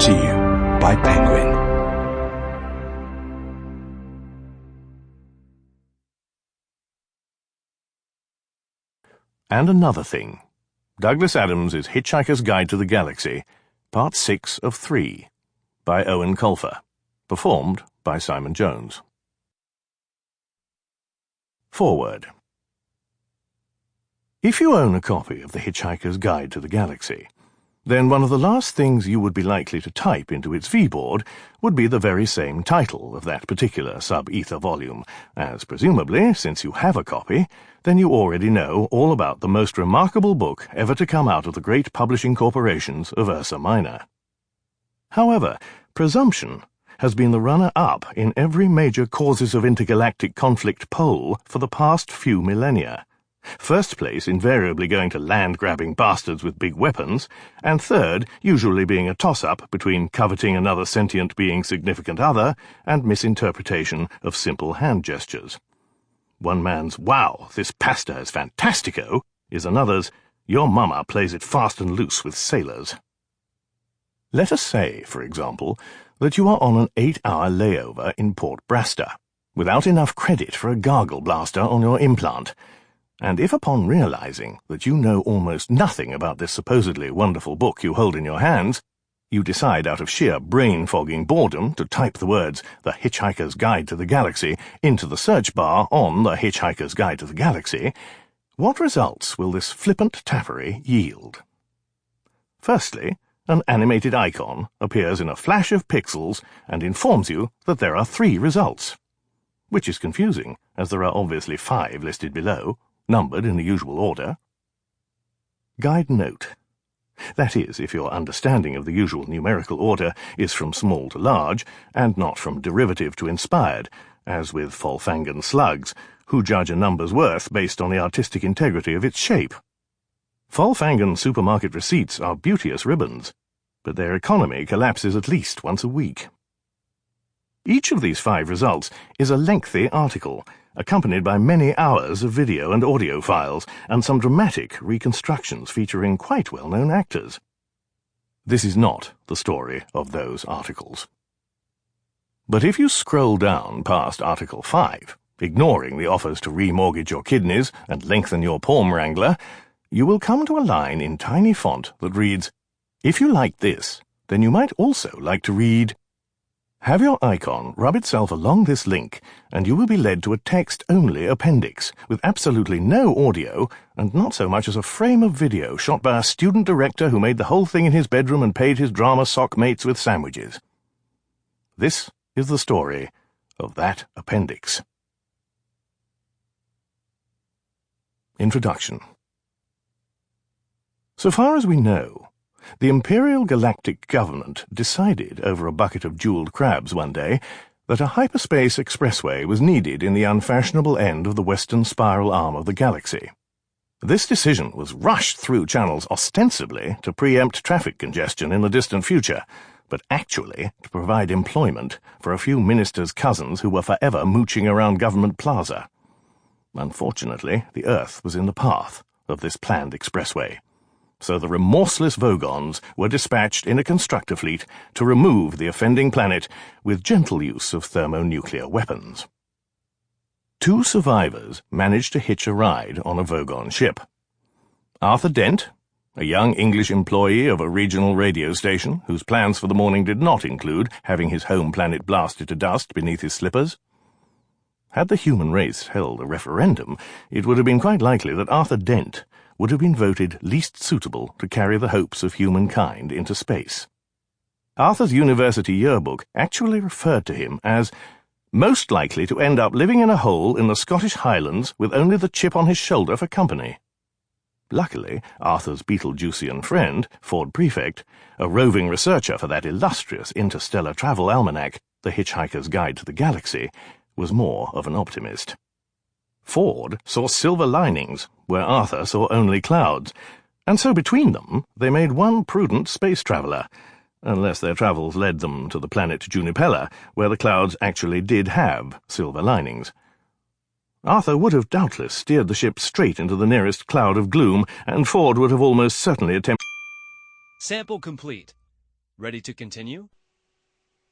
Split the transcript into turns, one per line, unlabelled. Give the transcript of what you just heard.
to you by Penguin.
And Another Thing. Douglas Adams' Hitchhiker's Guide to the Galaxy, Part 6 of 3, by Eoin Colfer, performed by Simon Jones. Foreword. If you own a copy of the Hitchhiker's Guide to the Galaxy, then one of the last things you would be likely to type into its V-board would be the very same title of that particular sub-ether volume, as presumably, since you have a copy, then you already know all about the most remarkable book ever to come out of the great publishing corporations of Ursa Minor. However, presumption has been the runner-up in every major causes of intergalactic conflict poll for the past few millennia. First place invariably going to land-grabbing bastards with big weapons, and third usually being a toss-up between coveting another sentient being's significant other and misinterpretation of simple hand gestures. One man's, "Wow, this pasta is fantastico," is another's, "Your mama plays it fast and loose with sailors." Let us say, for example, that you are on an 8-hour layover in Port Brasta, without enough credit for a gargle blaster on your implant, and if upon realizing that you know almost nothing about this supposedly wonderful book you hold in your hands, you decide out of sheer brain-fogging boredom to type the words "The Hitchhiker's Guide to the Galaxy" into the search bar on The Hitchhiker's Guide to the Galaxy, what results will this flippant tappery yield? Firstly, an animated icon appears in a flash of pixels and informs you that there are 3 results, which is confusing, as there are obviously 5 listed below, numbered in the usual order. Guide note. That is, if your understanding of the usual numerical order is from small to large, and not from derivative to inspired, as with Folfangan slugs, who judge a number's worth based on the artistic integrity of its shape. Folfangan supermarket receipts are beauteous ribbons, but their economy collapses at least once a week. Each of these 5 results is a lengthy article, accompanied by many hours of video and audio files, and some dramatic reconstructions featuring quite well-known actors. This is not the story of those articles. But if you scroll down past Article 5, ignoring the offers to remortgage your kidneys and lengthen your palm wrangler, you will come to a line in tiny font that reads, "If you like this, then you might also like to read..." Have your icon rub itself along this link, and you will be led to a text-only appendix, with absolutely no audio, and not so much as a frame of video shot by a student director who made the whole thing in his bedroom and paid his drama sock mates with sandwiches. This is the story of that appendix. Introduction. So far as we know, the Imperial Galactic Government decided over a bucket of jeweled crabs one day that a hyperspace expressway was needed in the unfashionable end of the western spiral arm of the galaxy. This decision was rushed through channels ostensibly to preempt traffic congestion in the distant future, but actually to provide employment for a few ministers' cousins who were forever mooching around Government Plaza. Unfortunately, the Earth was in the path of this planned expressway, so the remorseless Vogons were dispatched in a constructor fleet to remove the offending planet with gentle use of thermonuclear weapons. 2 survivors managed to hitch a ride on a Vogon ship. Arthur Dent, a young English employee of a regional radio station whose plans for the morning did not include having his home planet blasted to dust beneath his slippers. Had the human race held a referendum, it would have been quite likely that Arthur Dent would have been voted least suitable to carry the hopes of humankind into space. Arthur's university yearbook actually referred to him as most likely to end up living in a hole in the Scottish Highlands with only the chip on his shoulder for company. Luckily, Arthur's Beetlejuicean friend, Ford Prefect, a roving researcher for that illustrious interstellar travel almanac, The Hitchhiker's Guide to the Galaxy, was more of an optimist. Ford saw silver linings where Arthur saw only clouds, and so between them they made one prudent space traveller, unless their travels led them to the planet Junipella, where the clouds actually did have silver linings. Arthur would have doubtless steered the ship straight into the nearest cloud of gloom, and Ford would have almost certainly attempted...
Sample complete. Ready to continue?